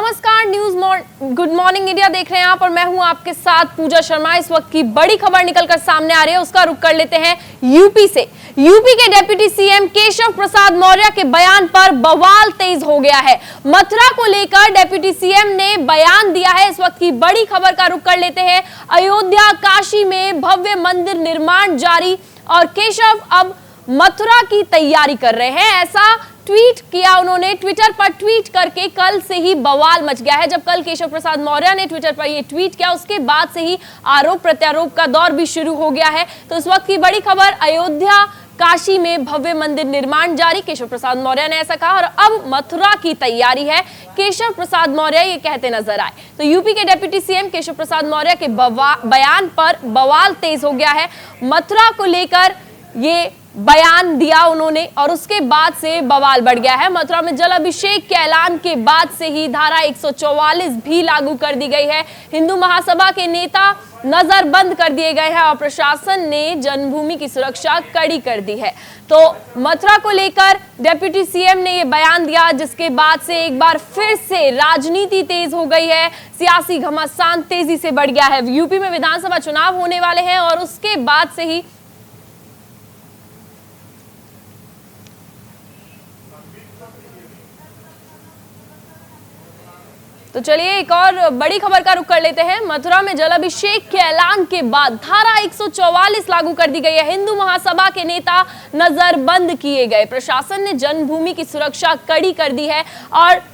नमस्कार, good morning India देख रहे हैं आप और मैं हूं आपके साथ पूजा शर्मा। इस वक्त की बड़ी खबर निकलकर सामने आ रही है, उसका रुख कर लेते हैं यूपी से। यूपी के डिप्टी सीएम केशव प्रसाद मौर्य के बयान पर बवाल तेज हो गया है। मथुरा को लेकर डिप्टी सीएम ने बयान दिया है। इस वक्त की बड़ी खबर का रुख कर लेते हैं। अयोध्या काशी में भव्य मंदिर निर्माण जारी और केशव अब मथुरा की तैयारी कर रहे हैं, ऐसा ट्वीट किया उन्होंने। ट्विटर पर ट्वीट करके कल से ही बवाल मच गया है। जब कल केशव प्रसाद मौर्य ने ट्विटर पर यह ट्वीट किया, उसके बाद से ही आरोप प्रत्यारोप का दौर भी शुरू हो गया है। तो इस वक्त की बड़ी खबर, अयोध्या काशी में भव्य मंदिर निर्माण जारी, केशव प्रसाद मौर्य ने ऐसा कहा और अब मथुरा की तैयारी है। केशव प्रसाद मौर्य ये कहते नजर आए। तो यूपी के डिप्टी सीएम केशव प्रसाद मौर्य के बयान पर बवाल तेज हो गया है। मथुरा को लेकर ये बयान दिया उन्होंने और उसके बाद से बवाल बढ़ गया है। मथुरा में जल अभिषेक के ऐलान के बाद से ही धारा 144 भी लागू कर दी गई है। हिंदू महासभा के नेता नजरबंद कर दिए गए हैं और प्रशासन ने जन्मभूमि की सुरक्षा कड़ी कर दी है। तो मथुरा को लेकर डिप्टी सीएम ने यह बयान दिया, जिसके बाद से एक बार फिर से राजनीति तेज हो गई है। सियासी घमासान तेजी से बढ़ गया है। यूपी में विधानसभा चुनाव होने वाले हैं और उसके बाद से ही तो चलिए एक और बड़ी खबर का रुख कर लेते हैं। मथुरा में जल अभिषेक के ऐलान के बाद धारा 144 लागू कर दी गई है। हिंदू महासभा के नेता नजरबंद किए गए। प्रशासन ने जन्मभूमि की सुरक्षा कड़ी कर दी है और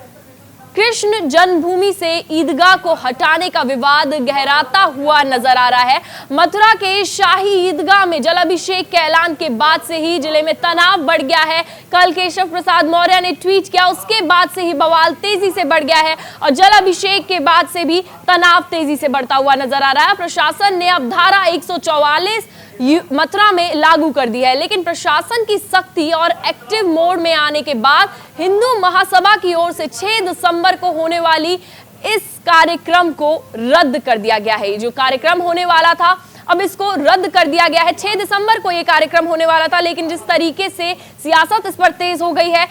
कृष्ण जन्मभूमि से ईदगाह को हटाने का विवाद गहराता हुआ नजर आ रहा है। मथुरा के शाही ईदगाह में जल अभिषेक के ऐलान के बाद से ही जिले में तनाव बढ़ गया है। कल केशव प्रसाद मौर्य ने ट्वीट किया, उसके बाद से ही बवाल तेजी से बढ़ गया है और जल अभिषेक के बाद से भी तनाव तेजी से बढ़ता हुआ नजर आ रहा है। प्रशासन ने अब धारा 144 मथुरा में लागू कर दी है, लेकिन प्रशासन की सख्ती और एक्टिव मोड में आने के बाद हिंदू महासभा की ओर से 6 दिसंबर को होने वाली इस कार्यक्रम को रद्द कर दिया गया है। जो कार्यक्रम होने वाला था अब इसको रद्द कर दिया गया है। 6 दिसंबर को यह कार्यक्रम होने वाला था, लेकिन जिस तरीके से सियासत इस पर तेज हो गई है,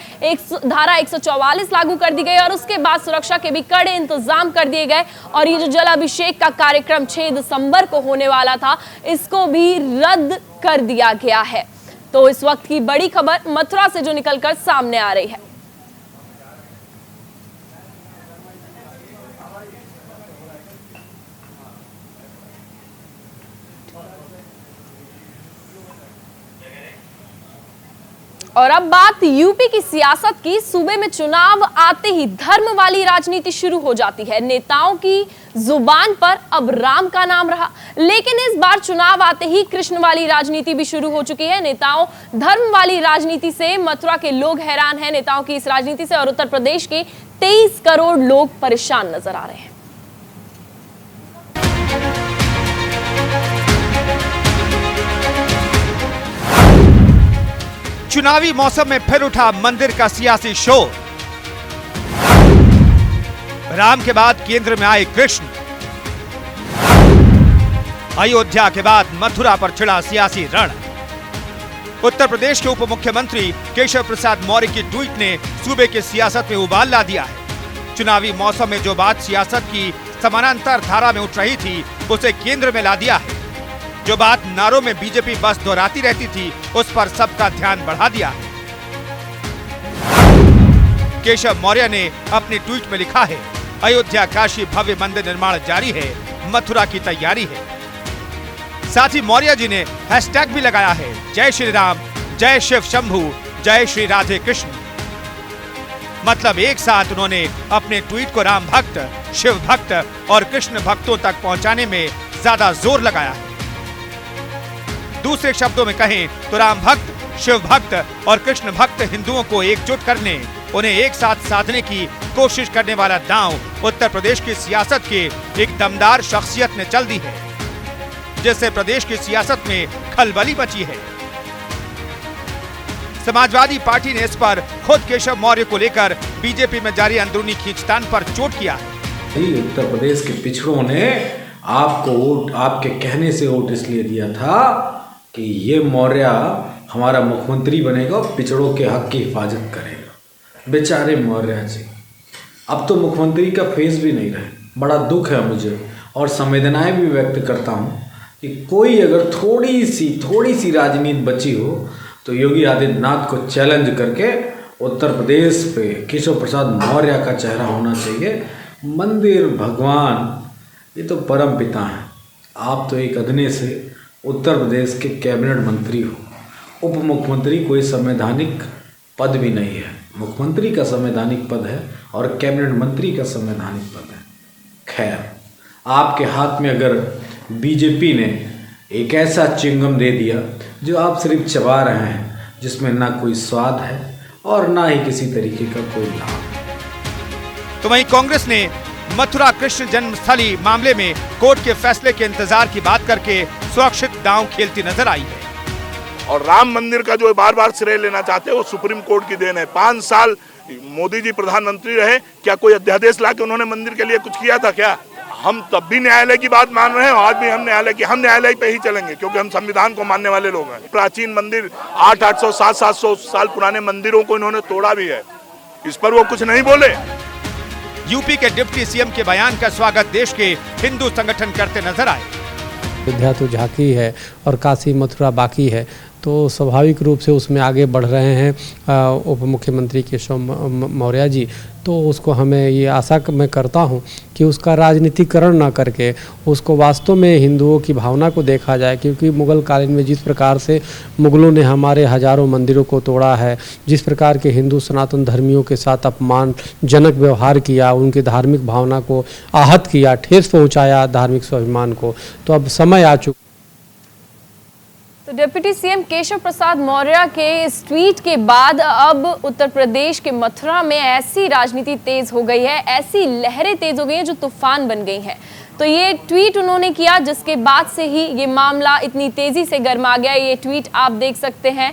धारा 144 लागू कर दी गई और उसके बाद सुरक्षा के भी कड़े इंतजाम कर दिए गए और ये जो जल अभिषेक का कार्यक्रम 6 दिसंबर को होने वाला था, इसको भी रद्द कर दिया गया है। तो इस वक्त की बड़ी खबर मथुरा से जो निकलकर सामने आ रही है। और अब बात यूपी की सियासत की। सूबे में चुनाव आते ही धर्म वाली राजनीति शुरू हो जाती है। नेताओं की जुबान पर अब राम का नाम रहा, लेकिन इस बार चुनाव आते ही कृष्ण वाली राजनीति भी शुरू हो चुकी है। नेताओं धर्म वाली राजनीति से मथुरा के लोग हैरान हैं। नेताओं की इस राजनीति से और उत्तर प्रदेश के 23 करोड़ लोग परेशान नजर आ रहे हैं। चुनावी मौसम में फिर उठा मंदिर का सियासी शोर। राम के बाद केंद्र में आए कृष्ण। अयोध्या के बाद मथुरा पर छिड़ा सियासी रण। उत्तर प्रदेश के उप मुख्यमंत्री केशव प्रसाद मौर्य की ट्वीट ने सूबे की सियासत में उबाल ला दिया है। चुनावी मौसम में जो बात सियासत की समानांतर धारा में उठ रही थी, उसे केंद्र में ला दिया है। जो बात नारों में बीजेपी बस दोहराती रहती थी, उस पर सबका ध्यान बढ़ा दिया है। केशव मौर्य ने अपने ट्वीट में लिखा है, अयोध्या काशी भव्य मंदिर निर्माण जारी है, मथुरा की तैयारी है। साथ ही मौर्य जी ने हैशटैग भी लगाया है, जय श्री राम, जय शिव शंभू, जय श्री राधे कृष्ण। मतलब एक साथ उन्होंने अपने ट्वीट को राम भक्त, शिव भक्त और कृष्ण भक्तों तक पहुंचाने में ज्यादा जोर लगाया है। दूसरे शब्दों में कहें तो राम भक्त, शिव भक्त और कृष्ण भक्त हिंदुओं को एकजुट करने, उन्हें एक साथ साधने की कोशिश करने वाला दांव उत्तर प्रदेश की सियासत के एक दमदार शख्सियत ने चल दी है, जिससे प्रदेश की सियासत में खलबली मची है। समाजवादी पार्टी ने इस पर खुद केशव मौर्य को लेकर बीजेपी में जारी अंदरूनी खींचतान पर चोट किया है। उत्तर प्रदेश के पिछड़ों ने आपको वोट, आपके कहने से वोट इसलिए दिया था कि ये मौर्य हमारा मुख्यमंत्री बनेगा और पिछड़ों के हक की हिफाजत करेगा। बेचारे मौर्य जी, अब तो मुख्यमंत्री का फेस भी नहीं रहे। बड़ा दुख है मुझे और संवेदनाएं भी व्यक्त करता हूँ कि कोई अगर थोड़ी सी राजनीति बची हो तो योगी आदित्यनाथ को चैलेंज करके उत्तर प्रदेश पे केशव प्रसाद मौर्य का चेहरा होना चाहिए। मंदिर भगवान ये तो परम पिता हैं। आप तो एक अदने से उत्तर प्रदेश के कैबिनेट मंत्री हो, उप मुख्यमंत्री कोई संवैधानिक पद भी नहीं है। मुख्यमंत्री का संवैधानिक पद है और कैबिनेट मंत्री का संवैधानिक पद है। खैर, आपके हाथ में अगर बीजेपी ने एक ऐसा चिंगम दे दिया जो आप सिर्फ चबा रहे हैं, जिसमें ना कोई स्वाद है और ना ही किसी तरीके का कोई लाभ। तो वहीं कांग्रेस ने मथुरा कृष्ण जन्मस्थली मामले में कोर्ट के फैसले के इंतजार की बात करके सुरक्षित दांव खेलती नजर आई है। और राम मंदिर का जो बार बार श्रेय लेना चाहते हैं वो सुप्रीम कोर्ट की देन है। 5 साल मोदी जी प्रधानमंत्री रहे, क्या कोई अध्यादेश ला के उन्होंने मंदिर के लिए कुछ किया था क्या? हम तब भी न्यायालय की बात मान रहे हैं, आज भी हम न्यायालय पे ही चलेंगे क्योंकि हम संविधान को मानने वाले लोग हैं। प्राचीन मंदिर 800, 700 साल पुराने मंदिरों को इन्होंने तोड़ा भी है, इस पर वो कुछ नहीं बोले। यूपी के डिप्टी सीएम के बयान का स्वागत देश के हिंदू संगठन करते नजर आए। अयोध्या तो झांकी है और काशी मथुरा बाकी है, तो स्वाभाविक रूप से उसमें आगे बढ़ रहे हैं उप मुख्यमंत्री केशव मौर्य जी। तो उसको हमें ये आशा मैं करता हूँ कि उसका राजनीतिकरण ना करके उसको वास्तव में हिंदुओं की भावना को देखा जाए, क्योंकि मुगल कालीन में जिस प्रकार से मुगलों ने हमारे हजारों मंदिरों को तोड़ा है, जिस प्रकार के हिंदू सनातन धर्मियों के साथ अपमानजनक व्यवहार किया, उनकी धार्मिक भावना को आहत किया, ठेस पहुँचाया धार्मिक स्वाभिमान को, तो अब समय आ चुका। तो डिप्टी सीएम केशव प्रसाद मौर्य के इस ट्वीट के बाद अब उत्तर प्रदेश के मथुरा में ऐसी राजनीति तेज हो गई है, ऐसी लहरें तेज हो गई हैं जो तूफान बन गई हैं। तो ये ट्वीट उन्होंने किया जिसके बाद से ही ये मामला इतनी तेजी से गर्मा गया। ये ट्वीट आप देख सकते हैं।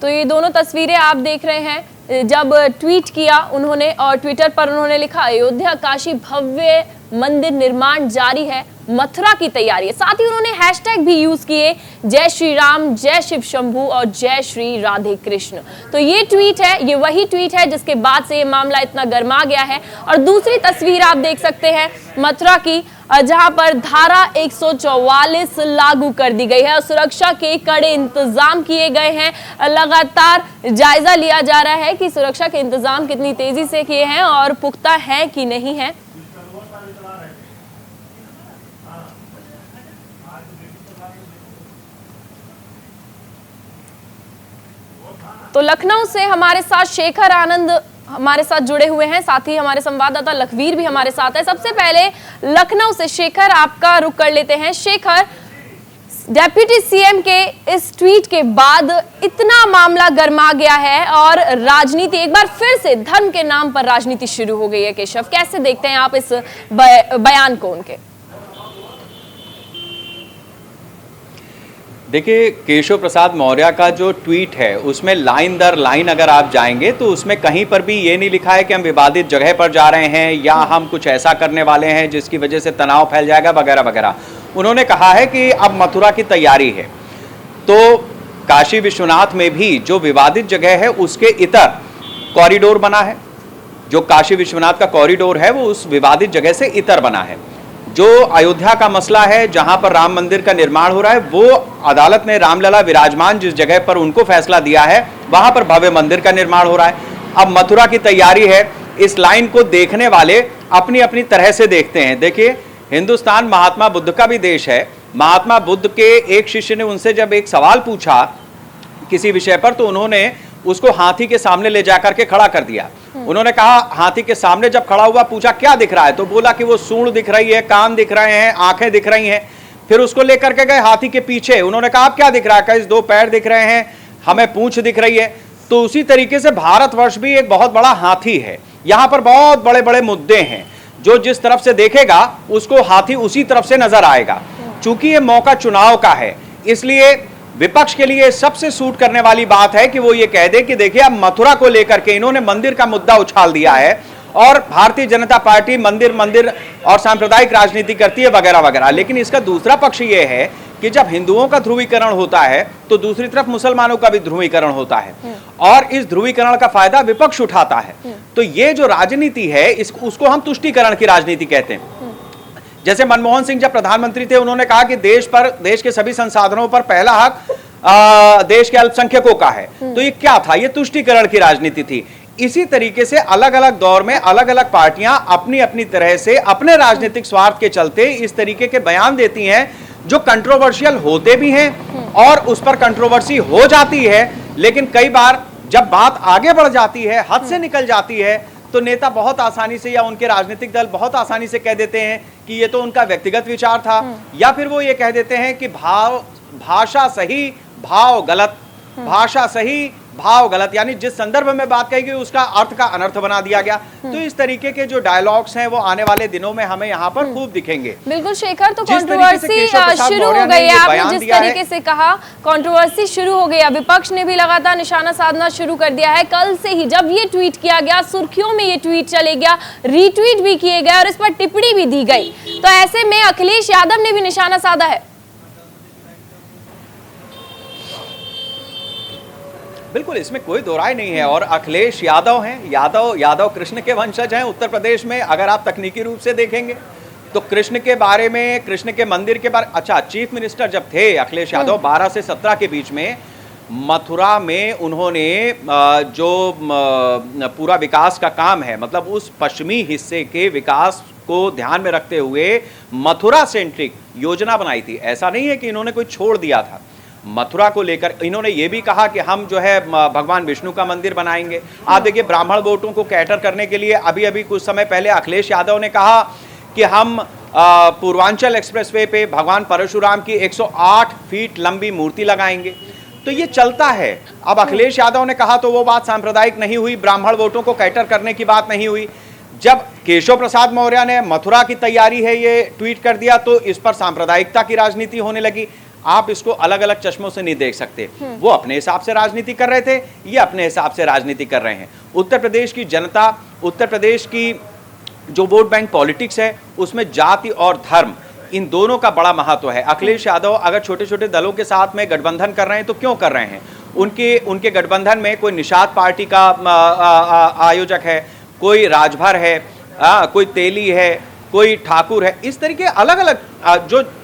तो ये दोनों तस्वीरें आप देख रहे हैं जब ट्वीट किया उन्होंने, और ट्विटर पर उन्होंने लिखा, अयोध्या काशी भव्य मंदिर निर्माण जारी है, मथुरा की तैयारी है। साथ ही उन्होंने हैशटैग भी यूज किए, जय श्री राम, जय शिव शंभू और जय श्री राधे कृष्ण। तो ये ट्वीट है, ये वही ट्वीट है जिसके बाद से ये मामला इतना गर्मा गया है। और दूसरी तस्वीर आप देख सकते हैं मथुरा की, जहां पर धारा 144 लागू कर दी गई है और सुरक्षा के कड़े इंतजाम किए गए हैं। लगातार जायजा लिया जा रहा है कि सुरक्षा के इंतजाम कितनी तेजी से किए हैं और पुख्ता है कि नहीं है। तो लखनऊ से हमारे साथ शेखर आनंद हमारे साथ जुड़े हुए हैं, साथ ही हमारे संवाददाता लखवीर भी हमारे साथ है। सबसे पहले लखनऊ से शेखर आपका रुख कर लेते हैं। शेखर, डेप्यूटी सीएम के इस ट्वीट के बाद इतना मामला गर्मा गया है और राजनीति एक बार फिर से धर्म के नाम पर राजनीति शुरू हो गई है। केशव, कैसे देखते हैं आप इस बयान को उनके? देखिए, केशव प्रसाद मौर्य का जो ट्वीट है उसमें लाइन दर लाइन अगर आप जाएंगे तो उसमें कहीं पर भी ये नहीं लिखा है कि हम विवादित जगह पर जा रहे हैं या हम कुछ ऐसा करने वाले हैं जिसकी वजह से तनाव फैल जाएगा वगैरह वगैरह। उन्होंने कहा है कि अब मथुरा की तैयारी है, तो काशी विश्वनाथ में भी जो विवादित जगह है उसके इतर कॉरिडोर बना है। जो काशी विश्वनाथ का कॉरिडोर है वो उस विवादित जगह से इतर बना है। जो अयोध्या का मसला है, जहां पर राम मंदिर का निर्माण हो रहा है, वो अदालत ने रामलला विराजमान जिस जगह पर उनको फैसला दिया है वहां पर भव्य मंदिर का निर्माण हो रहा है। अब मथुरा की तैयारी है। इस लाइन को देखने वाले अपनी अपनी तरह से देखते हैं। देखिए, हिंदुस्तान महात्मा बुद्ध का भी देश है। महात्मा बुद्ध के एक शिष्य ने उनसे जब एक सवाल पूछा किसी विषय पर, तो उन्होंने उसको हाथी के सामने ले जाकर के खड़ा कर दिया। उन्होंने कहा, हाथी के सामने जब खड़ा हुआ, पूछा क्या दिख रहा है, तो बोला कि वो सूंड दिख रही है, कान दिख रहे हैं, आंखें दिख रही हैं। फिर उसको लेकर के गए हाथी के पीछे। उन्होंने कहा, आप क्या दिख रहा है? कहा, 2 पैर दिख रहे हैं, हमें पूंछ दिख रही है। तो उसी तरीके से भारतवर्ष भी एक बहुत बड़ा हाथी है। यहाँ पर बहुत बड़े बड़े मुद्दे हैं, जो जिस तरफ से देखेगा उसको हाथी उसी तरफ से नजर आएगा। चूंकि ये मौका चुनाव का है, इसलिए विपक्ष के लिए सबसे सूट करने वाली बात है कि वो ये कह दे कि देखिए, अब मथुरा को लेकर के इन्होंने मंदिर का मुद्दा उछाल दिया है और भारतीय जनता पार्टी मंदिर और सांप्रदायिक राजनीति करती है वगैरह वगैरह। लेकिन इसका दूसरा पक्ष ये है कि जब हिंदुओं का ध्रुवीकरण होता है तो दूसरी तरफ मुसलमानों का भी ध्रुवीकरण होता है और इस ध्रुवीकरण का फायदा विपक्ष उठाता है। तो ये जो राजनीति है उसको हम तुष्टीकरण की राजनीति कहते हैं। जैसे मनमोहन सिंह जब प्रधानमंत्री थे उन्होंने कहा कि देश के सभी संसाधनों पर पहला हक देश के अल्पसंख्यकों का है। तो ये क्या था? ये तुष्टीकरण की राजनीति थी। इसी तरीके से अलग अलग दौर में अलग अलग पार्टियां अपनी अपनी तरह से अपने राजनीतिक स्वार्थ के चलते इस तरीके के बयान देती हैं जो कंट्रोवर्शियल होते भी हैं और उस पर कंट्रोवर्सी हो जाती है। लेकिन कई बार जब बात आगे बढ़ जाती है, हद से निकल जाती है, तो नेता बहुत आसानी से या उनके राजनीतिक दल बहुत आसानी से कह देते हैं कि ये तो उनका व्यक्तिगत विचार था, या फिर वो ये कह देते हैं कि भाषा सही भाव गलत, भाषा सही भाव गलत, यानी जिस संदर्भ में बात कही गई उसका अर्थ का अनर्थ बना दिया गया। तो इस तरीके के जो डायलॉग्स हैं वो आने वाले दिनों में हमें यहाँ पर खूब दिखेंगे। बिल्कुल शेखर, तो कंट्रोवर्सी शुरू हो गई है। आपने जिस तरीके से कहा कंट्रोवर्सी शुरू हो गई है, विपक्ष ने भी लगातार निशाना साधना शुरू कर दिया है। कल से ही जब ये ट्वीट किया गया, सुर्खियों में ये ट्वीट चले गया, रीट्वीट भी किए गए और इस पर टिप्पणी भी दी गई। तो ऐसे में अखिलेश यादव ने भी निशाना साधा है। बिल्कुल, इसमें कोई दो राय नहीं है। और अखिलेश यादव हैं, यादव कृष्ण के वंशज हैं। उत्तर प्रदेश में अगर आप तकनीकी रूप से देखेंगे तो कृष्ण के बारे में, कृष्ण के मंदिर के बारे, अच्छा, चीफ मिनिस्टर जब थे अखिलेश यादव 12 से 17 के बीच में, मथुरा में उन्होंने जो पूरा विकास का काम है, मतलब उस पश्चिमी हिस्से के विकास को ध्यान में रखते हुए मथुरा सेंट्रिक योजना बनाई थी। ऐसा नहीं है कि इन्होंने कोई छोड़ दिया था। मथुरा को लेकर इन्होंने ये भी कहा कि हम जो है भगवान विष्णु का मंदिर बनाएंगे। आप देखिए, ब्राह्मण वोटों को कैटर करने के लिए अभी कुछ समय पहले अखिलेश यादव ने कहा कि हम पूर्वांचल एक्सप्रेसवे पे भगवान परशुराम की 108 फीट लंबी मूर्ति लगाएंगे। तो ये चलता है। अब अखिलेश यादव ने कहा तो वो बात सांप्रदायिक नहीं हुई, ब्राह्मण वोटों को कैटर करने की बात नहीं हुई। जब केशव प्रसाद मौर्य ने मथुरा की तैयारी है ये ट्वीट कर दिया तो इस पर सांप्रदायिकता की राजनीति होने लगी। आप इसको अलग अलग चश्मों से नहीं देख सकते। वो अपने हिसाब से राजनीति कर रहे थे, ये अपने हिसाब से राजनीति कर रहे हैं। उत्तर प्रदेश की जनता, उत्तर प्रदेश की जो वोट बैंक पॉलिटिक्स है उसमें जाति और धर्म, इन दोनों का बड़ा महत्व है। अखिलेश यादव अगर छोटे छोटे दलों के साथ में गठबंधन कर रहे हैं तो क्यों कर रहे हैं? उनके गठबंधन में कोई निषाद पार्टी का आयोजक है, कोई राजभर है, कोई तेली है, कोई ठाकुर है। इस तरीके अलग अलग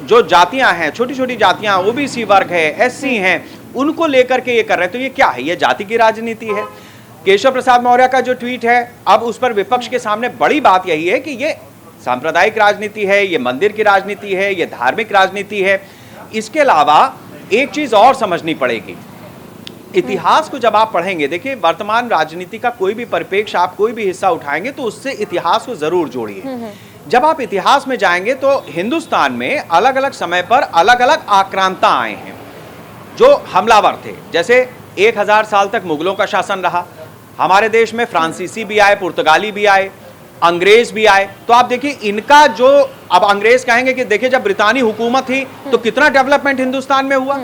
जो जातियां हैं, छोटी छोटी जातियां, ओबीसी वर्ग है, एससी हैं, उनको लेकर के ये कर रहे हैं। तो ये क्या है? ये जाति की राजनीति है। केशव प्रसाद मौर्य का जो ट्वीट है, अब उस पर विपक्ष के सामने बड़ी बात यही है कि ये सांप्रदायिक राजनीति है, ये मंदिर की राजनीति है, ये धार्मिक राजनीति है। इसके अलावा एक चीज और समझनी पड़ेगी। इतिहास को जब आप पढ़ेंगे, देखिए वर्तमान राजनीति का कोई भी परिप्रेक्ष्य आप कोई भी हिस्सा उठाएंगे तो उससे इतिहास को जरूर जोड़िए। जब आप इतिहास में जाएंगे तो हिंदुस्तान में अलग अलग समय पर अलग अलग आक्रांता आए हैं जो हमलावर थे। जैसे 1000 साल तक मुगलों का शासन रहा, हमारे देश में फ्रांसीसी भी आए, पुर्तगाली भी आए, अंग्रेज भी आए। तो आप देखिए इनका जो, अब अंग्रेज कहेंगे कि देखिए जब ब्रितानी हुकूमत थी तो कितना डेवलपमेंट हिंदुस्तान में हुआ,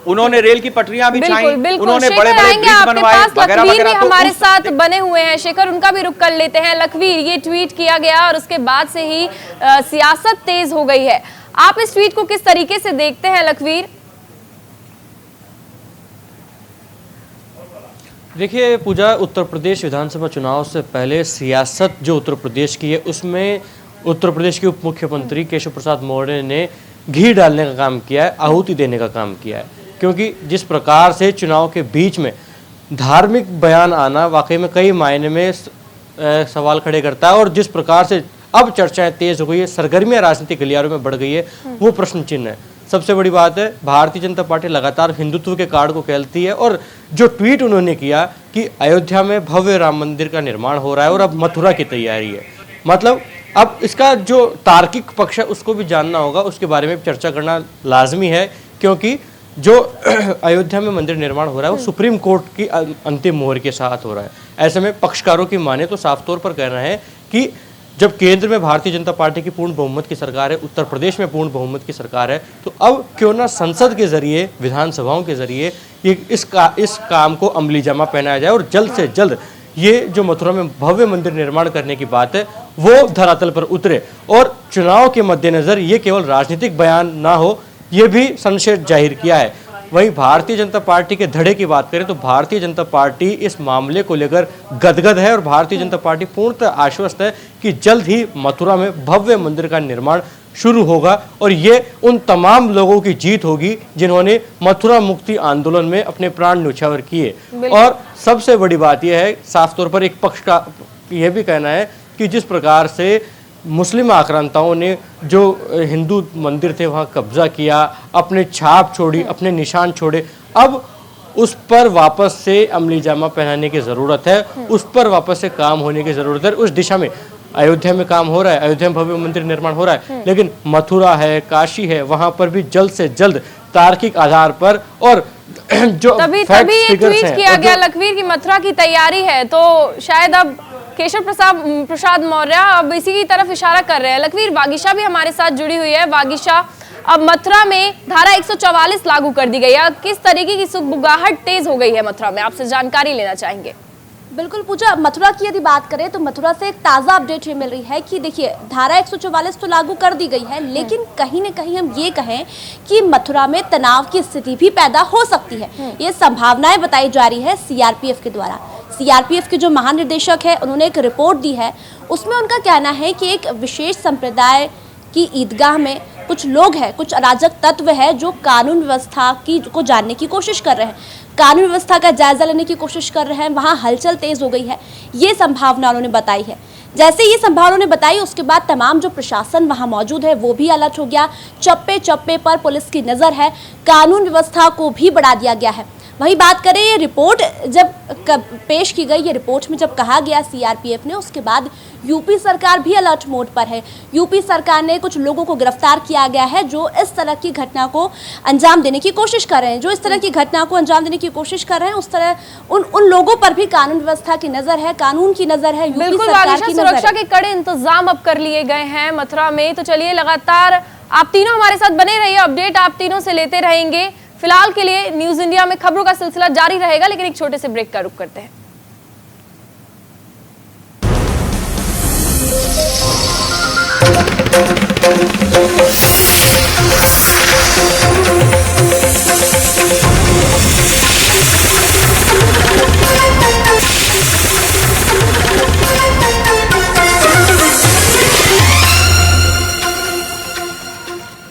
उन्होंने रेल की पटरियां बिछाई, उन्होंने बड़े बड़े ब्रिज बनवाए वगैरह वगैरह। तो हमारे साथ बने हुए हैं शेखर, उनका भी रुख कर लेते हैं। लखवीर, ये ट्वीट किया गया और उसके बाद से ही सियासत तेज हो गई है। आप इस ट्वीट को किस तरीके से देखते हैं लखवीर? देखिए पूजा, उत्तर प्रदेश विधानसभा चुनाव से पहले सियासत जो उत्तर प्रदेश की है उसमें उत्तर प्रदेश के उप मुख्यमंत्री केशव प्रसाद मौर्य ने घी डालने का काम किया है, आहुति देने का काम किया है। क्योंकि जिस प्रकार से चुनाव के बीच में धार्मिक बयान आना वाकई में कई मायने में सवाल खड़े करता है, और जिस प्रकार से अब चर्चाएं तेज हो गई है, सरगर्मियां राजनीतिक गलियारों में बढ़ गई है, वो प्रश्न चिन्ह है। सबसे बड़ी बात है, भारतीय जनता पार्टी लगातार हिंदुत्व के कार्ड को खेलती है, और जो ट्वीट उन्होंने किया कि अयोध्या में भव्य राम मंदिर का निर्माण हो रहा है और अब मथुरा की तैयारी है, मतलब अब इसका जो तार्किक पक्ष है उसको भी जानना होगा, उसके बारे में चर्चा करना लाजमी है। क्योंकि जो अयोध्या में मंदिर निर्माण हो रहा है वो सुप्रीम कोर्ट की अंतिम मोहर के साथ हो रहा है। ऐसे में पक्षकारों की माने तो साफ तौर पर कहना है कि जब केंद्र में भारतीय जनता पार्टी की पूर्ण बहुमत की सरकार है, उत्तर प्रदेश में पूर्ण बहुमत की सरकार है, तो अब क्यों ना संसद के जरिए, विधानसभाओं के जरिए इस काम को अमली जामा पहनाया जाए और जल्द से जल्द ये जो मथुरा में भव्य मंदिर निर्माण करने की बात है वो धरातल पर उतरे, और चुनाव के मद्देनजर ये केवल राजनीतिक बयान ना हो, ये भी संशय जाहिर किया है। वहीं भारतीय जनता पार्टी के धड़े की बात करें तो भारतीय जनता पार्टी इस मामले को लेकर गदगद है और भारतीय जनता पार्टी पूर्णतः आश्वस्त है कि जल्द ही मथुरा में भव्य मंदिर का निर्माण शुरू होगा और ये उन तमाम लोगों की जीत होगी जिन्होंने मथुरा मुक्ति आंदोलन में अपने प्राण न्यौछावर किए। और सबसे बड़ी बात यह है, साफ तौर पर एक पक्ष का यह भी कहना है कि जिस प्रकार से मुस्लिम आक्रांताओं ने जो हिंदू मंदिर थे वहाँ कब्जा किया, अपने छाप छोड़ी, अपने निशान छोड़े, अब उस पर वापस से अमली जामा पहनाने की ज़रूरत है, उस पर वापस से काम होने की ज़रूरत है। उस दिशा में अयोध्या में काम हो रहा है, अयोध्या में भव्य मंदिर निर्माण हो रहा है, लेकिन मथुरा है, काशी है, वहाँ पर भी जल्द से जल्द तार्किक आधार पर और जो तभी ये ट्वीट किया गया लखवीर की मथुरा की तैयारी है, तो शायद अब केशव प्रसाद मौर्य अब इसी की तरफ इशारा कर रहे हैं। लखवीर, वागीशा भी हमारे साथ जुड़ी हुई है। वागीशा, अब मथुरा में धारा 144 लागू कर दी गई है, किस तरीके की सुगबुगाहट तेज हो गई है मथुरा में, आपसे जानकारी लेना चाहेंगे। बिल्कुल पूजा, मथुरा की यदि बात करें तो मथुरा से एक ताज़ा अपडेट ये मिल रही है कि देखिए धारा 144 तो लागू कर दी गई है, लेकिन कहीं ना कहीं हम ये कहें कि मथुरा में तनाव की स्थिति भी पैदा हो सकती है। ये संभावनाएं बताई जा रही है सीआरपीएफ के द्वारा। सीआरपीएफ के जो महानिदेशक है उन्होंने एक रिपोर्ट दी है, उसमें उनका कहना है कि एक विशेष संप्रदाय की ईदगाह में कुछ लोग हैं, कुछ अराजक तत्व है जो कानून व्यवस्था को जानने की कोशिश कर रहे हैं, कानून व्यवस्था का जायजा लेने की कोशिश कर रहे हैं, वहाँ हलचल तेज हो गई है, ये संभावना उन्होंने बताई है। जैसे ये संभावना उन्होंने बताई उसके बाद तमाम जो प्रशासन वहाँ मौजूद है वो भी अलर्ट हो गया, चप्पे चप्पे पर पुलिस की नज़र है, कानून व्यवस्था को भी बढ़ा दिया गया है। वहीं बात करें ये रिपोर्ट जब पेश की गई, ये रिपोर्ट में जब कहा गया सीआरपीएफ ने, उसके बाद यूपी सरकार भी अलर्ट मोड पर है। यूपी सरकार ने कुछ लोगों को गिरफ्तार किया गया है जो इस तरह की घटना को अंजाम देने की कोशिश कर रहे हैं, उस तरह उन लोगों पर भी कानून व्यवस्था की नजर है, कानून की नजर है, यूपी सरकार की नजर है। सुरक्षा के कड़े इंतजाम अब कर लिए गए हैं मथुरा में। तो चलिए लगातार आप तीनों हमारे साथ बने रहिए, अपडेट आप तीनों से लेते रहेंगे। फिलहाल के लिए न्यूज इंडिया में खबरों का सिलसिला जारी रहेगा, लेकिन एक छोटे से ब्रेक का रुख करते हैं।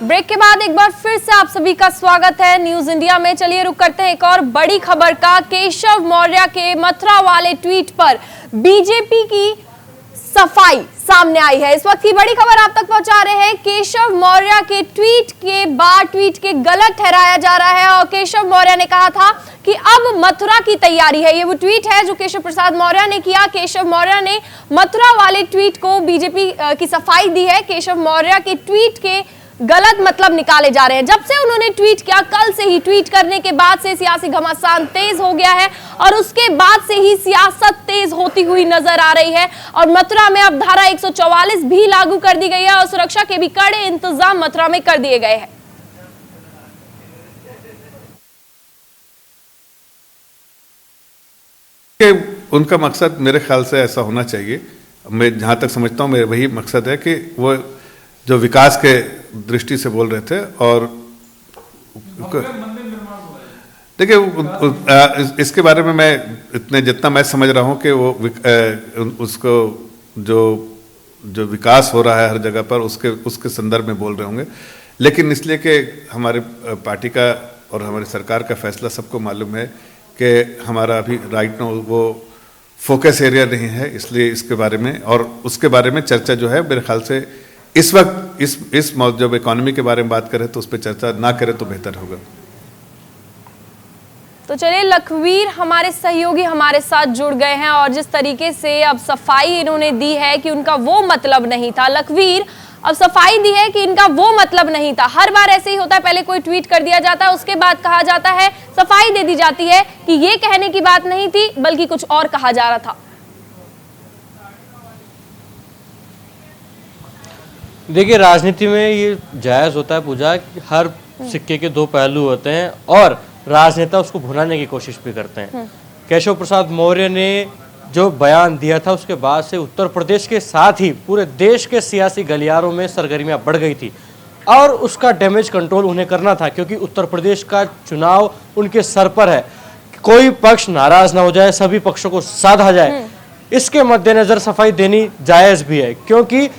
ब्रेक के बाद एक बार फिर से आप सभी का स्वागत है न्यूज इंडिया में। चलिए रुक करते हैं एक और बड़ी खबर का। केशव मौर्य के मथुरा वाले ट्वीट पर बीजेपी की सफाई सामने आई है। इस वक्त की बड़ी खबर आप तक पहुंचा रहे हैं। केशव मौर्य के ट्वीट के बाद ट्वीट के गलत ठहराया जा रहा है और केशव मौर्य ने कहा था कि अब मथुरा की तैयारी है। ये वो ट्वीट है जो केशव प्रसाद मौर्य ने किया। केशव मौर्य ने मथुरा वाले ट्वीट को बीजेपी की सफाई दी है। केशव मौर्य के ट्वीट के गलत मतलब निकाले जा रहे हैं। जब से उन्होंने ट्वीट किया, कल से ही ट्वीट करने के बाद से सियासी घमासान तेज हो गया है और उसके बाद से ही सियासत तेज होती हुई नजर आ रही है और मथुरा में अब धारा 144 भी लागू कर दी गई है और सुरक्षा के भी कड़े इंतजाम मथुरा में कर दिए गए हैं। उनका मकसद मेरे ख्याल से ऐसा होना चाहिए, मैं जहाँ तक समझता हूँ मेरा वही मकसद है कि वो जो विकास के दृष्टि से बोल रहे थे। और देखिए इसके बारे में मैं जितना मैं समझ रहा हूँ कि वो उसको जो विकास हो रहा है हर जगह पर उसके संदर्भ में बोल रहे होंगे, लेकिन इसलिए कि हमारे पार्टी का और हमारी सरकार का फैसला सबको मालूम है कि हमारा अभी राइट नाउ वो फोकस एरिया नहीं है, इसलिए इसके बारे में और उसके बारे में चर्चा जो है मेरे ख्याल से इस वक्त इस जब इकोनॉमी के बारे में बात करें तो उस पर चर्चा ना करें तो बेहतर होगा। तो चलिए लखवीर हमारे सहयोगी हमारे साथ जुड़ गए हैं और जिस तरीके से अब सफाई इन्होंने दी है कि उनका वो मतलब नहीं था। लखवीर अब सफाई दी है कि इनका वो मतलब नहीं था। हर बार ऐसे ही होता है, पहले कोई ट्वीट कर दिया जाता है, उसके बाद कहा जाता है, सफाई दे दी जाती है कि ये कहने की बात नहीं थी बल्कि कुछ और कहा जा रहा था। देखिए राजनीति में ये जायज़ होता है पूजा कि हर सिक्के के दो पहलू होते हैं और राजनेता उसको भुनाने की कोशिश भी करते हैं। केशव प्रसाद मौर्य ने जो बयान दिया था उसके बाद से उत्तर प्रदेश के साथ ही पूरे देश के सियासी गलियारों में सरगर्मियां बढ़ गई थी और उसका डैमेज कंट्रोल उन्हें करना था, क्योंकि उत्तर प्रदेश का चुनाव उनके सर पर है। कोई पक्ष नाराज ना हो जाए, सभी पक्षों को साधा जाए, इसके मद्देनजर सफाई देनी जायज भी है, क्योंकि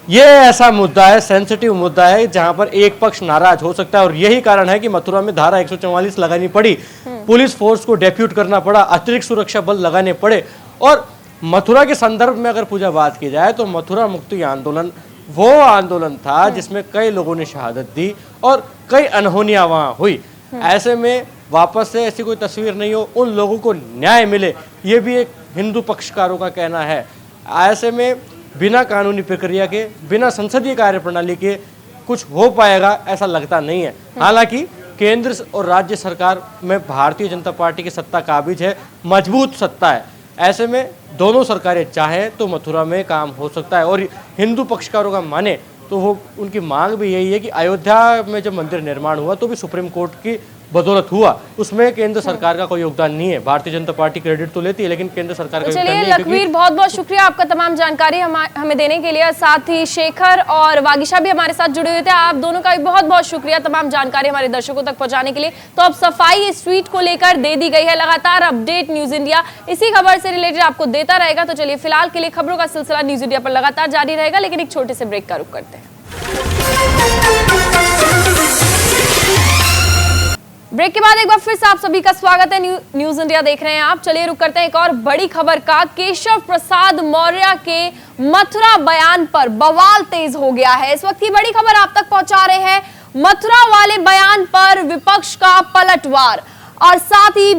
ये ऐसा मुद्दा है, सेंसिटिव मुद्दा है, जहां पर एक पक्ष नाराज हो सकता है। और यही कारण है कि मथुरा में धारा 144 लगानी पड़ी, पुलिस फोर्स को डेप्यूट करना पड़ा, अतिरिक्त सुरक्षा बल लगाने पड़े। और मथुरा के संदर्भ में अगर पूजा बात की जाए तो मथुरा मुक्ति आंदोलन वो आंदोलन था जिसमें कई लोगों ने शहादत दी और कई अनहोनियां वहां हुई। ऐसे में वापस से ऐसी कोई तस्वीर नहीं हो, उन लोगों को न्याय मिले, ये भी एक हिंदू पक्षकारों का कहना है। ऐसे में बिना कानूनी प्रक्रिया के, बिना संसदीय कार्यप्रणाली के कुछ हो पाएगा ऐसा लगता नहीं है। हालांकि केंद्र और राज्य सरकार में भारतीय जनता पार्टी की सत्ता काबिज है, मजबूत सत्ता है। ऐसे में दोनों सरकारें चाहें तो मथुरा में काम हो सकता है। और हिंदू पक्षकारों का माने तो वो उनकी मांग भी यही है कि अयोध्या में जब मंदिर निर्माण हुआ तो भी सुप्रीम कोर्ट की बदौलत हुआ, उसमें केंद्र सरकार का कोई योगदान नहीं है। भारतीय जनता पार्टी क्रेडिट तो लेती है, लेकिन केंद्र सरकार का योगदान नहीं है। लखवीर, बहुत बहुत शुक्रिया आपका तमाम जानकारी हमें देने के लिए। साथ ही शेखर और वागिशा भी हमारे साथ जुड़े हुए थे, आप दोनों का भी बहुत बहुत शुक्रिया तमाम जानकारी हमारे दर्शकों तक पहुंचाने के लिए। तो अब सफाई इस ट्वीट को लेकर दे दी गई है। लगातार अपडेट न्यूज इंडिया इसी खबर से रिलेटेड आपको देता रहेगा। तो चलिए फिलहाल के लिए खबरों का सिलसिला न्यूज इंडिया पर लगातार जारी रहेगा, लेकिन एक छोटे से ब्रेक का रुख करते हैं। ब्रेक के बाद एक बार फिर से आप सभी का स्वागत है। न्यूज इंडिया देख रहे हैं आप। चलिए रुक करते हैं एक और बड़ी खबर का। केशव प्रसाद मौर्य के मथुरा बयान पर बवाल तेज हो गया है। इस वक्त की बड़ी खबर आप तक पहुंचा रहे हैं। मथुरा वाले बयान पर विपक्ष का पलटवार और साथ ही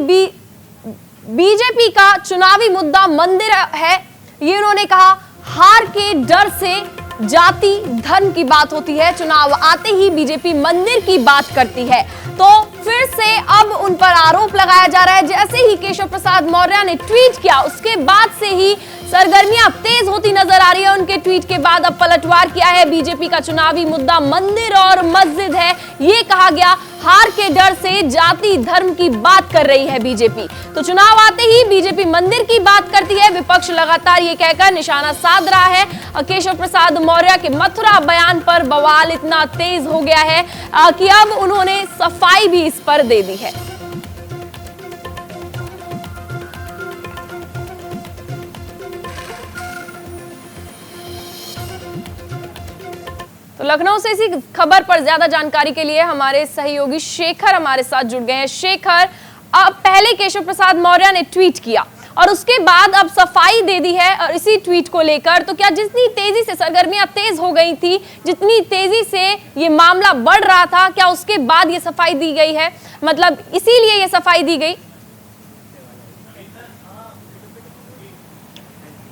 बीजेपी का चुनावी मुद्दा मंदिर है, ये उन्होंने कहा। हार के डर से जाति धर्म की बात होती है, चुनाव आते ही बीजेपी मंदिर की बात करती है। तो फिर से अब उन पर आरोप लगाया जा रहा है। जैसे ही केशव प्रसाद मौर्य ने ट्वीट किया उसके बाद से ही सरगर्मियां तेज होती नजर आ रही है। उनके ट्वीट के बाद अब पलटवार किया है। बीजेपी का चुनावी मुद्दा मंदिर और मस्जिद है, ये कहा गया। हार के डर से जाति धर्म की बात कर रही है बीजेपी। तो चुनाव आते ही बीजेपी मंदिर की बात करती है। विपक्ष लगातार ये कहकर निशाना साध रहा है। केशव प्रसाद मौर्य के मथुरा बयान पर बवाल इतना तेज हो गया है कि अब उन्होंने सफाई भी इस पर दे दी है। तो लखनऊ से इसी खबर पर ज्यादा जानकारी के लिए हमारे सहयोगी शेखर हमारे साथ जुड़ गए हैं। शेखर, अब पहले केशव प्रसाद मौर्य ने ट्वीट किया और उसके बाद अब सफाई दे दी है और इसी ट्वीट को लेकर तो क्या जितनी तेजी से सरगर्मियां तेज हो गई थी, जितनी तेजी से ये मामला बढ़ रहा था, क्या उसके बाद ये सफाई दी गई है? मतलब इसीलिए ये सफाई दी गई?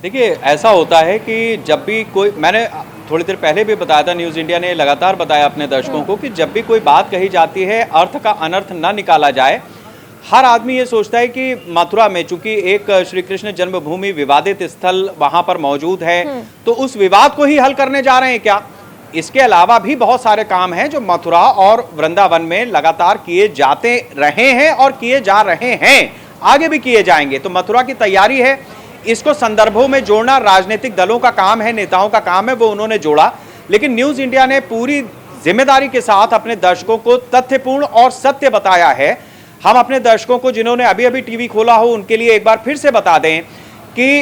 देखिए, ऐसा होता है कि जब भी कोई, मैंने थोड़ी देर पहले भी बताया था, न्यूज़ इंडिया ने लगातार बताया अपने दर्शकों को कि जब भी कोई बात कही जाती है, अर्थ का अनर्थ ना निकाला जाए। हर आदमी ये सोचता है कि मथुरा में चूंकि एक श्री कृष्ण जन्मभूमि विवादित स्थल वहां पर मौजूद है, तो उस विवाद को ही हल करने जा रहे हैं क्या? इसके अलावा भी बहुत सारे काम हैं जो मथुरा और वृंदावन में लगातार किए जाते रहे हैं और किए जा रहे हैं, आगे भी किए जाएंगे। तो मथुरा की तैयारी है, इसको संदर्भों में जोड़ना राजनीतिक दलों का काम है, नेताओं का काम है, वो उन्होंने जोड़ा। लेकिन न्यूज़ इंडिया ने पूरी जिम्मेदारी के साथ अपने दर्शकों को तथ्यपूर्ण और सत्य बताया है। हम अपने दर्शकों को जिन्होंने अभी अभी टीवी खोला हो उनके लिए एक बार फिर से बता दें कि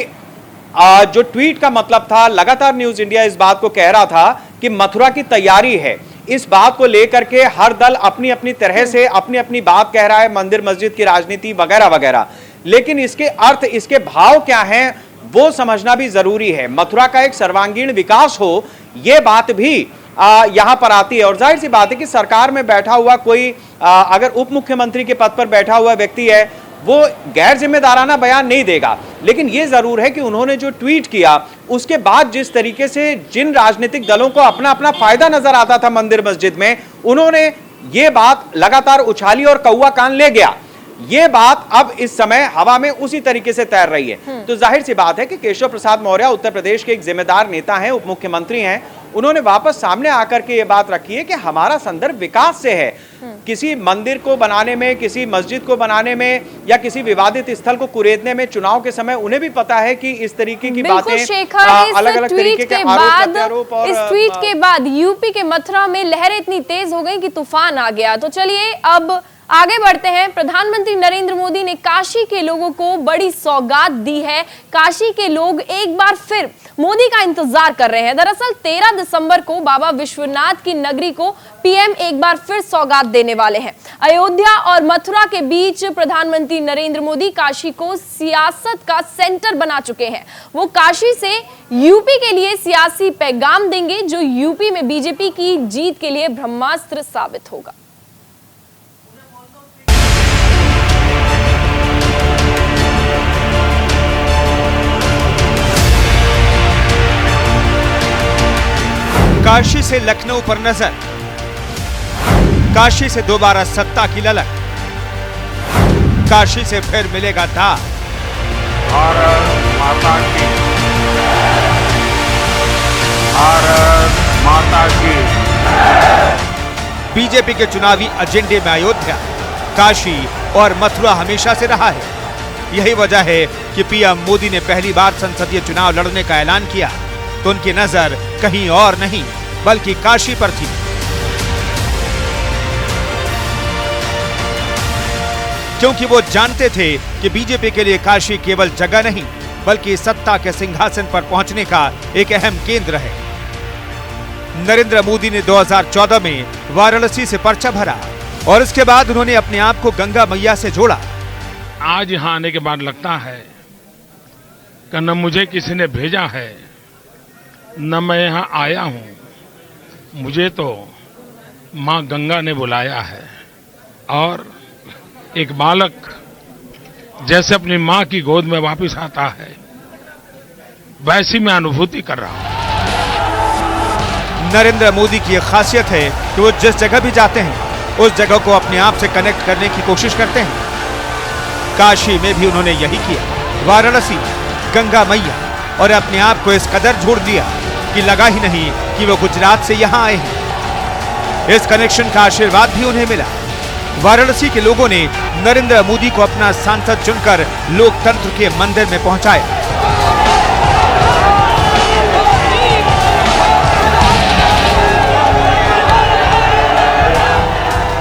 जो ट्वीट का मतलब था, लगातार न्यूज़ इंडिया इस बात को कह रहा था कि मथुरा की तैयारी है। इस बात को लेकर के हर दल अपनी अपनी तरह से अपनी अपनी बात कह रहा है, मंदिर मस्जिद की राजनीति वगैरह वगैरह। लेकिन इसके अर्थ, इसके भाव क्या हैं, वो समझना भी जरूरी है। मथुरा का एक सर्वांगीण विकास हो, ये बात भी यहां पर आती है। और जाहिर सी बात है कि सरकार में बैठा हुआ कोई अगर उप मुख्यमंत्री के पद पर बैठा हुआ व्यक्ति है, वो गैर जिम्मेदाराना बयान नहीं देगा। लेकिन ये जरूर है कि उन्होंने जो ट्वीट किया उसके बाद जिस तरीके से जिन राजनीतिक दलों को अपना अपना फायदा नजर आता था मंदिर मस्जिद में, उन्होंने ये बात लगातार उछाली और कौवा कान ले गया। ये बात अब इस समय हवा में उसी तरीके से तैर रही है। तो जाहिर सी बात है कि केशव प्रसाद मौर्य उत्तर प्रदेश के एक जिम्मेदार नेता हैं, उप मुख्यमंत्री हैं, उन्होंने वापस सामने आकर के ये बात रखी है कि हमारा संदर्भ विकास से है। किसी मंदिर को बनाने में, किसी मस्जिद को बनाने में या किसी विवादित स्थल को कुरेदने में चुनाव के समय उन्हें भी पता है कि इस तरीके की बातें अलग अलग तरीके के आरोप और इस ट्वीट के बाद यूपी के मथुरा में लहरें इतनी तेज हो गई कि तूफान आ गया। तो चलिए अब आगे बढ़ते हैं। प्रधानमंत्री नरेंद्र मोदी ने काशी के लोगों को बड़ी सौगात दी है। काशी के लोग एक बार फिर मोदी का इंतजार कर रहे हैं। दरअसल 13 दिसंबर को बाबा विश्वनाथ की नगरी को पीएम एक बार फिर सौगात देने वाले हैं। अयोध्या और मथुरा के बीच प्रधानमंत्री नरेंद्र मोदी काशी को सियासत का सेंटर बना चुके हैं। वो काशी से यूपी के लिए सियासी पैगाम देंगे जो यूपी में बीजेपी की जीत के लिए ब्रह्मास्त्र साबित होगा। काशी से लखनऊ पर नजर, काशी से दोबारा सत्ता की ललक, काशी से फिर मिलेगा दाव। भारत माता की, भारत माता की। बीजेपी के चुनावी एजेंडे में अयोध्या, काशी और मथुरा हमेशा से रहा है। यही वजह है कि पीएम मोदी ने पहली बार संसदीय चुनाव लड़ने का ऐलान किया तो उनकी नजर कहीं और नहीं बल्कि काशी पर थी। क्योंकि वो जानते थे कि बीजेपी के लिए काशी केवल जगह नहीं बल्कि सत्ता के सिंहासन पर पहुंचने का एक अहम केंद्र है। नरेंद्र मोदी ने 2014 में वाराणसी से पर्चा भरा और इसके बाद उन्होंने अपने आप को गंगा मैया से जोड़ा। आज यहाँ आने के बाद लगता है कि न मुझे किसी ने भेजा है न मैं यहाँ आया हूँ, मुझे तो माँ गंगा ने बुलाया है। और एक बालक जैसे अपनी माँ की गोद में वापस आता है वैसी मैं अनुभूति कर रहा हूँ। नरेंद्र मोदी की यह खासियत है कि वो जिस जगह भी जाते हैं उस जगह को अपने आप से कनेक्ट करने की कोशिश करते हैं। काशी में भी उन्होंने यही किया। वाराणसी, गंगा मैया और अपने आप को इस कदर जोड़ दिया कि लगा ही नहीं कि वो गुजरात से यहां आए हैं। इस कनेक्शन का आशीर्वाद भी उन्हें मिला। वाराणसी के लोगों ने नरेंद्र मोदी को अपना सांसद चुनकर लोकतंत्र के मंदिर में पहुंचाया।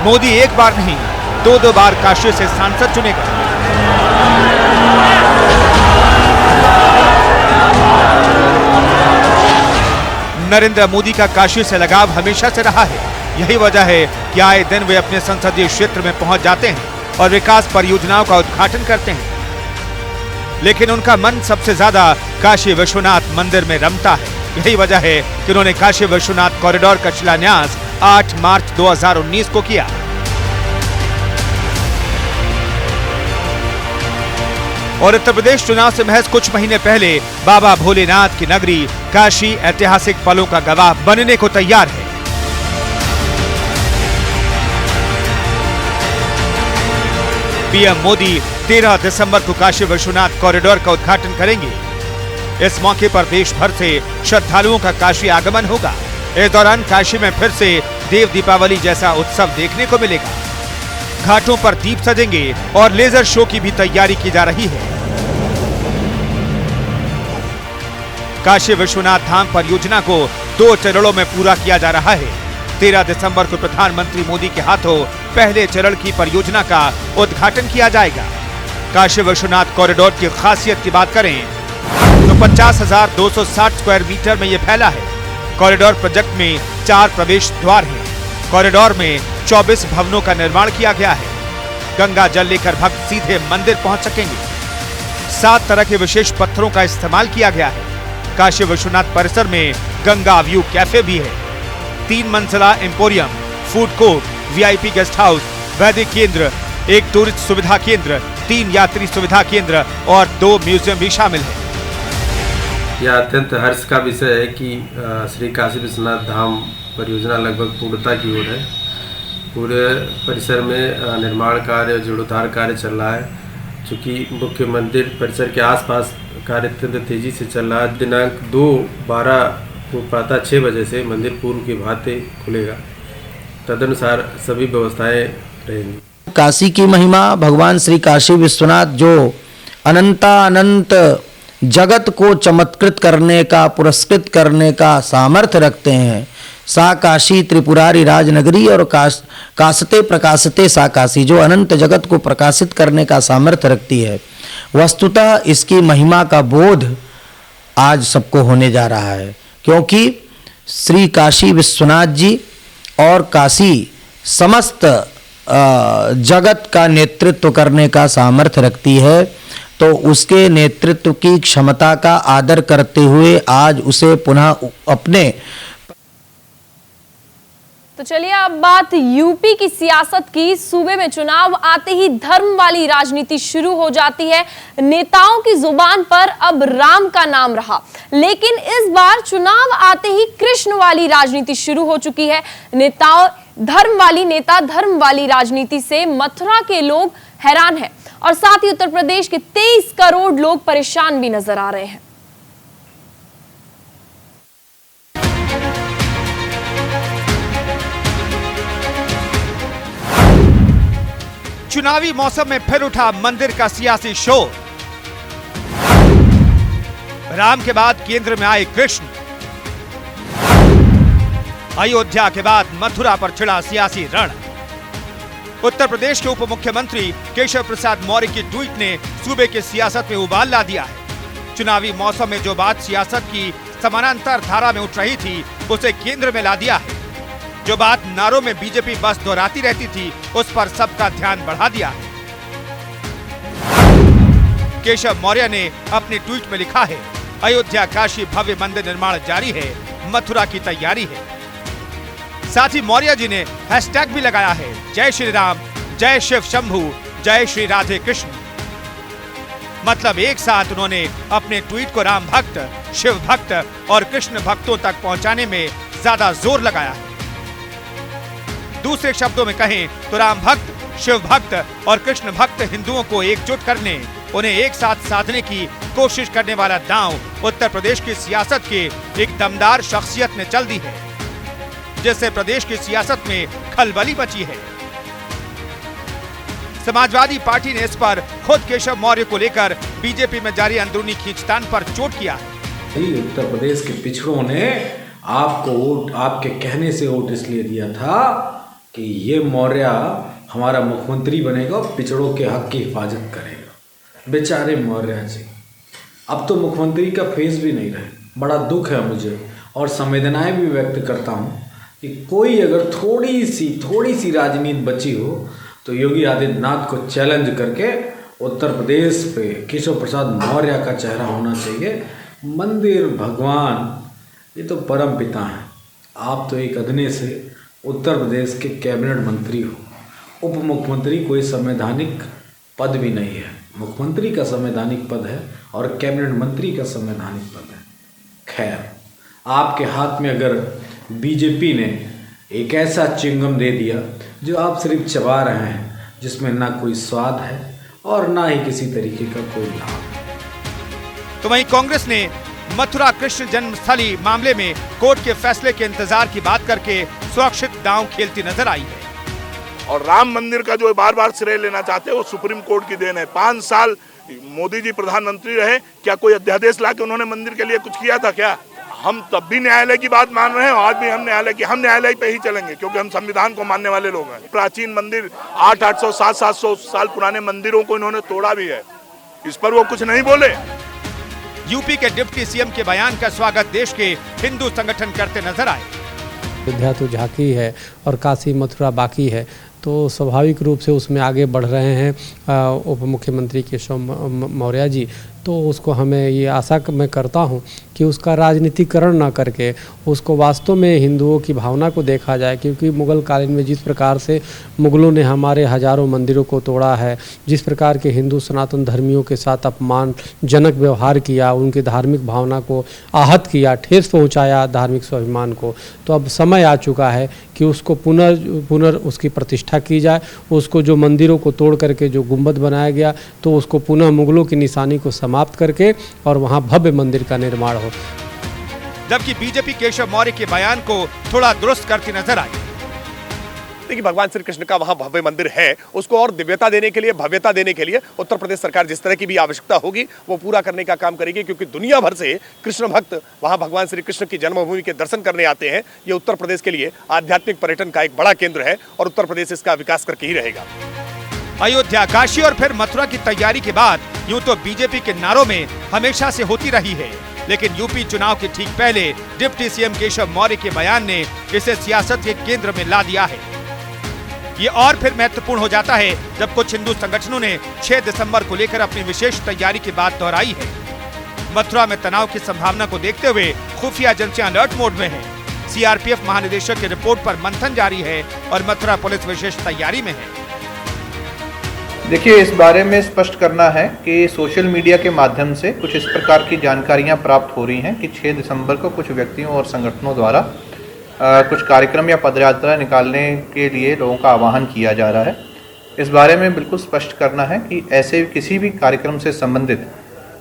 मोदी एक बार नहीं 2-2 बार काशी से सांसद चुने गए। नरेंद्र मोदी का काशी से लगाव हमेशा से रहा है। यही वजह है कि आए दिन वे अपने संसदीय क्षेत्र में पहुंच जाते हैं और विकास परियोजनाओं का उद्घाटन करते हैं। लेकिन उनका मन सबसे ज्यादा काशी विश्वनाथ मंदिर में रमता है। यही वजह है कि उन्होंने काशी विश्वनाथ कॉरिडोर का शिलान्यास 8 मार्च 2019 को किया। और उत्तर प्रदेश चुनाव से महज कुछ महीने पहले बाबा भोलेनाथ की नगरी काशी ऐतिहासिक पलों का गवाह बनने को तैयार है। पीएम मोदी 13 दिसंबर को काशी विश्वनाथ कॉरिडोर का उद्घाटन करेंगे। इस मौके पर देश भर से श्रद्धालुओं का काशी आगमन होगा। इस दौरान काशी में फिर से देव दीपावली जैसा उत्सव देखने को मिलेगा। घाटों पर दीप सजेंगे और लेजर शो की भी तैयारी की जा रही है। काशी विश्वनाथ धाम परियोजना को 2 चरणों में पूरा किया जा रहा है। 13 दिसंबर को प्रधानमंत्री मोदी के हाथों पहले चरण की परियोजना का उद्घाटन किया जाएगा। काशी विश्वनाथ कॉरिडोर की खासियत की बात करें तो 50,260 स्क्वायर मीटर में यह फैला है। कॉरिडोर प्रोजेक्ट में 4 प्रवेश द्वार हैं। कॉरिडोर में 24 भवनों का निर्माण किया गया है। गंगा जल लेकर भक्त सीधे मंदिर पहुंच सकेंगे। 7 तरह के विशेष पत्थरों का इस्तेमाल किया गया है। काशी विश्वनाथ परिसर में गंगा व्यू कैफे भी है। 3 मंजिला emporium, food court, VIP guest house, वैदिक केंद्र, 1 टूरिस्ट सुविधा केंद्र, 3 यात्री सुविधा केंद्र और 2 म्यूजियम भी शामिल है। यह अत्यंत हर्ष का विषय है कि श्री काशी विश्वनाथ धाम परियोजना लगभग पूर्णता की ओर है। पूरे परिसर में निर्माण कार्य और जीर्णोद्धार कार्य चल रहा है। चूँकि मुख्य मंदिर परिसर के आसपास कार्य अत्यंत तेज़ी से चल रहा है। दिनांक 2/12 को प्रातः 6 बजे से मंदिर पूर्व की भांति खुलेगा। तदनुसार सभी व्यवस्थाएं रहेंगी। काशी की महिमा, भगवान श्री काशी विश्वनाथ जो अनंत जगत को चमत्कृत करने का, पुरस्कृत करने का सामर्थ्य रखते हैं। सा काशी त्रिपुरारी राजनगरी और काशते प्रकाशते सा काशी, जो अनंत जगत को प्रकाशित करने का सामर्थ्य रखती है। वस्तुतः इसकी महिमा का बोध आज सबको होने जा रहा है, क्योंकि श्री काशी विश्वनाथ जी और काशी समस्त जगत का नेतृत्व करने का सामर्थ्य रखती है। तो उसके नेतृत्व की क्षमता का आदर करते हुए आज उसे पुनः अपने। तो चलिए अब बात यूपी की सियासत की। सूबे में चुनाव आते ही धर्म वाली राजनीति शुरू हो जाती है। नेताओं की जुबान पर अब राम का नाम रहा, लेकिन इस बार चुनाव आते ही कृष्ण वाली राजनीति शुरू हो चुकी है। नेता धर्म वाली राजनीति से मथुरा के लोग हैरान हैं और साथ ही उत्तर प्रदेश के 23 करोड़ लोग परेशान भी नजर आ रहे हैं। चुनावी मौसम में फिर उठा मंदिर का सियासी शोर। राम के बाद केंद्र में आए कृष्ण। अयोध्या के बाद मथुरा पर छिड़ा सियासी रण। उत्तर प्रदेश के उप मुख्यमंत्री केशव प्रसाद मौर्य की ट्वीट ने सूबे की सियासत में उबाल ला दिया है। चुनावी मौसम में जो बात सियासत की समानांतर धारा में उठ रही थी, उसे केंद्र में ला दिया है। जो बात नारों में बीजेपी बस दोहराती रहती थी, उस पर सबका ध्यान बढ़ा दिया है। केशव मौर्य ने अपने ट्वीट में लिखा है, अयोध्या काशी भव्य मंदिर निर्माण जारी है, मथुरा की तैयारी है। साथ ही मौर्य जी ने हैशटैग भी लगाया है, जय श्री राम, जय शिव शंभू, जय श्री राधे कृष्ण। मतलब एक साथ उन्होंने अपने ट्वीट को राम भक्त, शिव भक्त और कृष्ण भक्तों तक पहुंचाने में ज्यादा जोर लगाया है। दूसरे शब्दों में कहें तो राम भक्त, शिव भक्त और कृष्ण भक्त हिंदुओं को एकजुट करने, उन्हें एक साथ साधने की कोशिश करने वाला दांव उत्तर प्रदेश की सियासत के एक दमदार शख्सियत ने चल दी है, जिससे प्रदेश की सियासत में खलबली मची है। समाजवादी पार्टी ने इस पर खुद केशव मौर्य को लेकर बीजेपी में जारी अंदरूनी खींचतान पर चोट किया है। उत्तर प्रदेश के पिछड़ों ने आपको वोट, आपके कहने से वोट इसलिए दिया था कि ये मौर्य हमारा मुख्यमंत्री बनेगा और पिछड़ों के हक की हिफाजत करेगा। बेचारे मौर्य जी अब तो मुख्यमंत्री का फेस भी नहीं रहे। बड़ा दुख है मुझे और संवेदनाएं भी व्यक्त करता हूँ कि कोई अगर थोड़ी सी राजनीति बची हो तो योगी आदित्यनाथ को चैलेंज करके उत्तर प्रदेश पे केशव प्रसाद मौर्य का चेहरा होना चाहिए। मंदिर, भगवान, ये तो परम पिता हैं। आप तो एक अदने से उत्तर प्रदेश के कैबिनेट मंत्री हो। उप मुख्यमंत्री कोई संवैधानिक पद भी नहीं है। मुख्यमंत्री का संवैधानिक पद है और कैबिनेट मंत्री का संवैधानिक पद है। खैर, आपके हाथ में अगर बीजेपी ने एक ऐसा चिंगम दे दिया जो आप सिर्फ चबा रहे हैं, जिसमें ना कोई स्वाद है और ना ही किसी तरीके का कोई लाभ। तो वहीं कांग्रेस ने मथुरा कृष्ण जन्मस्थली मामले में कोर्ट के फैसले के इंतजार की बात करके सुरक्षित दांव खेलती नजर आई है। और राम मंदिर का जो बार बार श्रेय लेना चाहते हैं, वो सुप्रीम कोर्ट की देन है। 5 साल मोदी जी प्रधानमंत्री रहे, क्या कोई अध्यादेश ला के उन्होंने मंदिर के लिए कुछ किया था क्या? हम तब भी न्यायालय की बात मान रहे हैं, आज भी हम न्यायालय पे ही चलेंगे, क्योंकि हम संविधान को मानने वाले लोग हैं। प्राचीन मंदिर 800, 700 साल पुराने मंदिरों को इन्होंने तोड़ा भी है, इस पर वो कुछ नहीं बोले। यूपी के डिप्टी सीएम के बयान का स्वागत देश के हिंदू संगठन करते नजर आए। अयोध्या तो झांकी है और काशी मथुरा बाकी है, तो स्वाभाविक रूप से उसमें आगे बढ़ रहे हैं उप मुख्यमंत्री केशव मौर्य जी। तो उसको हमें ये आशा मैं करता हूँ कि उसका राजनीतिकरण ना करके उसको वास्तव में हिंदुओं की भावना को देखा जाए, क्योंकि मुग़ल कालीन में जिस प्रकार से मुग़लों ने हमारे हजारों मंदिरों को तोड़ा है, जिस प्रकार के हिंदू सनातन धर्मियों के साथ अपमानजनक व्यवहार किया, उनकी धार्मिक भावना को आहत किया, ठेस पहुंचाया धार्मिक स्वाभिमान को, तो अब समय आ चुका है कि उसको पुनः उसकी प्रतिष्ठा की जाए। उसको जो मंदिरों को तोड़ करके जो गुंबद बनाया गया, तो उसको पुनः मुग़लों की निशानी को समाप्त करके और वहाँ भव्य मंदिर का निर्माण हो। जबकि बीजेपी केशव मौर्य के बयान को थोड़ा दुरुस्त करती नजर आई। देखिए, भगवान श्री कृष्ण का वहां भव्य मंदिर है, उसको और दिव्यता देने के लिए, भव्यता देने के लिए उत्तर प्रदेश सरकार जिस तरह की भी आवश्यकता होगी वो पूरा करने का काम करेगी, क्योंकि दुनिया भर से कृष्ण भक्त वहां भगवान श्री कृष्ण की जन्मभूमि के दर्शन करने आते हैं। ये उत्तर प्रदेश के लिए आध्यात्मिक पर्यटन का एक बड़ा केंद्र है और उत्तर प्रदेश इसका विकास करके ही रहेगा। अयोध्या, काशी और फिर मथुरा की तैयारी के बाद यूं तो बीजेपी के नारों में हमेशा से होती रही है, लेकिन यूपी चुनाव के ठीक पहले डिप्टी सीएम केशव मौर्य के बयान ने इसे सियासत के केंद्र में ला दिया है। ये और फिर महत्वपूर्ण हो जाता है जब कुछ हिंदू संगठनों ने 6 दिसंबर को लेकर अपनी विशेष तैयारी की बात दोहराई है। मथुरा में तनाव की संभावना को देखते हुए खुफिया एजेंसियां अलर्ट मोड में हैं। सीआरपीएफ महानिदेशक की रिपोर्ट पर मंथन जारी है और मथुरा पुलिस विशेष तैयारी में है। देखिए, इस बारे में स्पष्ट करना है कि सोशल मीडिया के माध्यम से कुछ इस प्रकार की जानकारियां प्राप्त हो रही हैं कि 6 दिसंबर को कुछ व्यक्तियों और संगठनों द्वारा कुछ कार्यक्रम या पदयात्रा निकालने के लिए लोगों का आह्वान किया जा रहा है। इस बारे में बिल्कुल स्पष्ट करना है कि ऐसे किसी भी कार्यक्रम से संबंधित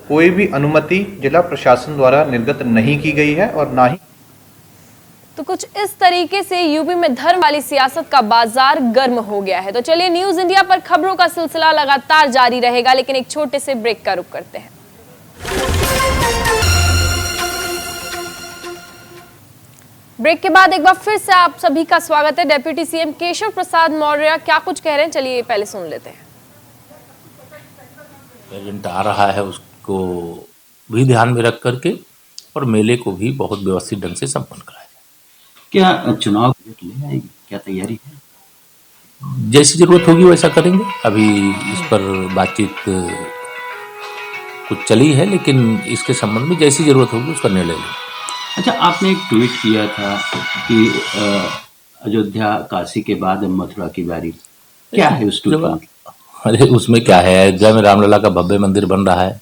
कोई भी अनुमति जिला प्रशासन द्वारा निर्गत नहीं की गई है और ना ही। तो कुछ इस तरीके से यूपी में धर्म वाली सियासत का बाजार गर्म हो गया है। तो चलिए, न्यूज इंडिया पर खबरों का सिलसिला लगातार जारी रहेगा, लेकिन एक छोटे से ब्रेक का रुख करते हैं। ब्रेक के बाद एक बार फिर से आप सभी का स्वागत है। डेप्यूटी सीएम केशव प्रसाद मौर्य क्या कुछ कह रहे हैं, चलिए पहले सुन लेते हैं। एजेंट आ रहा है, उसको भी ध्यान में रख करके और मेले को भी बहुत व्यवस्थित ढंग से संपन्न कराया। क्या चुनाव ले आएगी, क्या तैयारी है? जैसी जरूरत होगी वैसा करेंगे। अभी इस पर बातचीत कुछ चली है, लेकिन इसके संबंध में जैसी जरूरत होगी उसका निर्णय लेंगे। अच्छा, आपने एक ट्वीट किया था कि अयोध्या काशी के बाद मथुरा की बारी, क्या है उस ट्वीट में? अरे उसमें क्या है, अयोध्या में रामलला का भव्य मंदिर बन रहा है,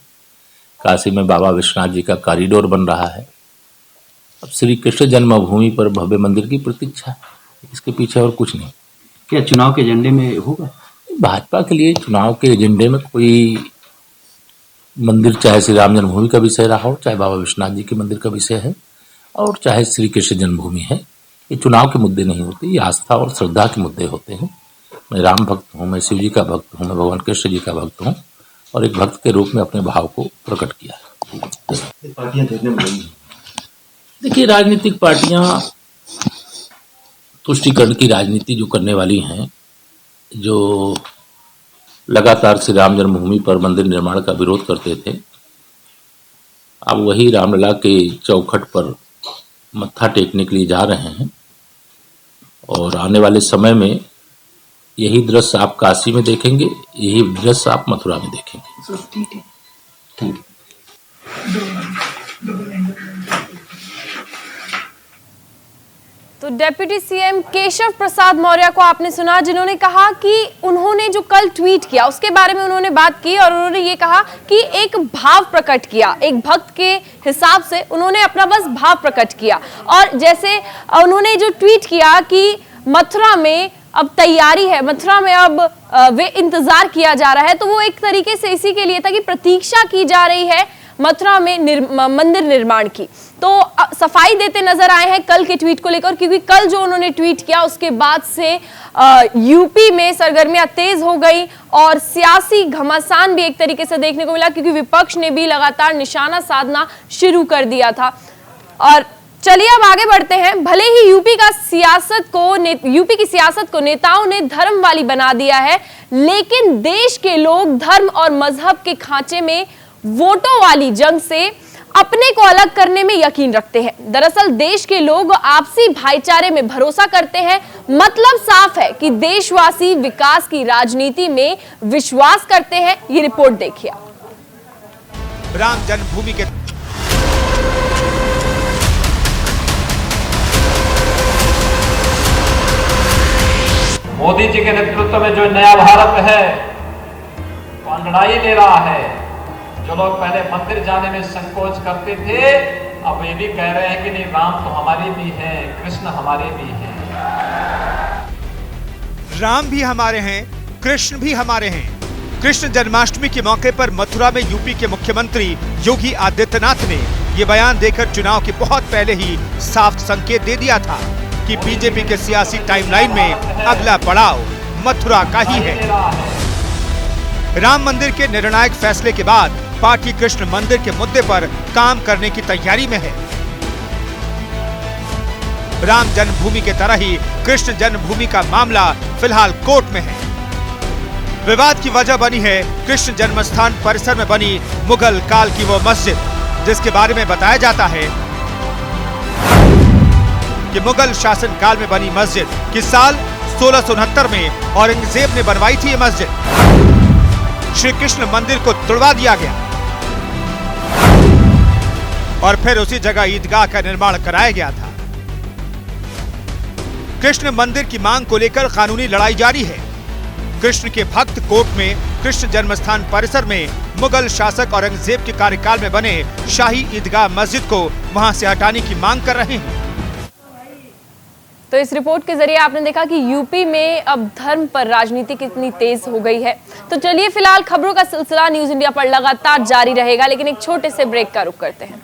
काशी में बाबा विश्वनाथ जी का कॉरिडोर बन रहा है। अब श्री कृष्ण जन्मभूमि पर भव्य मंदिर की प्रतीक्षा, इसके पीछे और कुछ नहीं। क्या चुनाव के एजेंडे में होगा? भाजपा के लिए चुनाव के एजेंडे में कोई मंदिर, चाहे श्री राम जन्मभूमि का विषय रहा हो, चाहे बाबा विश्वनाथ जी के मंदिर का विषय है, और चाहे श्री कृष्ण जन्मभूमि है, ये चुनाव के मुद्दे नहीं होते, ये आस्था और श्रद्धा के मुद्दे होते हैं। मैं राम भक्त हूँ, मैं शिव जी का भक्त हूँ, मैं भगवान कृष्ण जी का भक्त हूँ, और एक भक्त के रूप में अपने भाव को प्रकट किया है। देखिए, राजनीतिक पार्टियां तुष्टीकरण की राजनीति जो करने वाली हैं, जो लगातार श्री राम जन्मभूमि पर मंदिर निर्माण का विरोध करते थे, अब वही रामलला के चौखट पर मत्था टेकने के लिए जा रहे हैं। और आने वाले समय में यही दृश्य आप काशी में देखेंगे, यही दृश्य आप मथुरा में देखेंगे। ठीक है, थैंक यू। तो डेप्यूटी सीएम केशव प्रसाद मौर्य को आपने सुना, जिन्होंने कहा कि उन्होंने जो कल ट्वीट किया उसके बारे में उन्होंने बात की और उन्होंने ये कहा कि एक भाव प्रकट किया, एक भक्त के हिसाब से उन्होंने अपना बस भाव प्रकट किया। और जैसे उन्होंने जो ट्वीट किया कि मथुरा में अब तैयारी है, मथुरा में अब वे इंतजार किया जा रहा है, तो वो एक तरीके से इसी के लिए था कि प्रतीक्षा की जा रही है मथुरा में मंदिर निर्माण की। तो सफाई देते नजर आए हैं कल के ट्वीट को लेकर, क्योंकि कल जो उन्होंने ट्वीट किया उसके बाद से यूपी में सरगर्मियां तेज हो गई और सियासी घमासान भी एक तरीके से देखने को मिला, क्योंकि विपक्ष ने भी लगातार निशाना साधना शुरू कर दिया था। और चलिए अब आगे बढ़ते हैं। भले ही यूपी की सियासत को नेताओं ने धर्म वाली बना दिया है, लेकिन देश के लोग धर्म और मजहब के खांचे में वोटों वाली जंग से अपने को अलग करने में यकीन रखते हैं। दरअसल देश के लोग आपसी भाईचारे में भरोसा करते हैं। मतलब साफ है कि देशवासी विकास की राजनीति में विश्वास करते हैं। ये रिपोर्ट देखिए। राम जन्मभूमि के मोदी जी के नेतृत्व में जो नया भारत है वो अंगड़ाई ले रहा है। जो लोग पहले मंदिर जाने में संकोच करते थे, अब ये भी कह रहे हैं कि नहीं, राम तो हमारे भी हैं, कृष्ण हमारे भी हैं। राम भी हमारे हैं, कृष्ण भी हमारे हैं। कृष्ण जन्माष्टमी के मौके पर मथुरा में यूपी के मुख्यमंत्री योगी आदित्यनाथ ने ये बयान देकर चुनाव के बहुत पहले ही साफ संकेत दे दिया था कि बीजेपी के सियासी टाइमलाइन में अगला पड़ाव मथुरा का ही है। राम मंदिर के निर्णायक फैसले के बाद पार्टी कृष्ण मंदिर के मुद्दे पर काम करने की तैयारी में है। राम जन्मभूमि के तरह ही कृष्ण जन्मभूमि का मामला फिलहाल कोर्ट में है। विवाद की वजह बनी है कृष्ण जन्मस्थान परिसर में बनी मुगल काल की वो मस्जिद, जिसके बारे में बताया जाता है कि मुगल शासन काल में बनी मस्जिद किस साल 1669 में औरंगजेब ने बनवाई थी। ये मस्जिद श्री कृष्ण मंदिर को तुड़वा दिया गया और फिर उसी जगह ईदगाह का निर्माण कराया गया था। कृष्ण मंदिर की मांग को लेकर कानूनी लड़ाई जारी है। कृष्ण के भक्त कोर्ट में कृष्ण जन्मस्थान परिसर में मुगल शासक औरंगजेब के कार्यकाल में बने शाही ईदगाह मस्जिद को वहां से हटाने की मांग कर रहे हैं। तो इस रिपोर्ट के जरिए आपने देखा कि यूपी में अब धर्म पर राजनीति कितनी तेज हो गई है। तो चलिए फिलहाल खबरों का सिलसिला न्यूज इंडिया पर लगातार जारी रहेगा, लेकिन एक छोटे से ब्रेक का रुख करते हैं।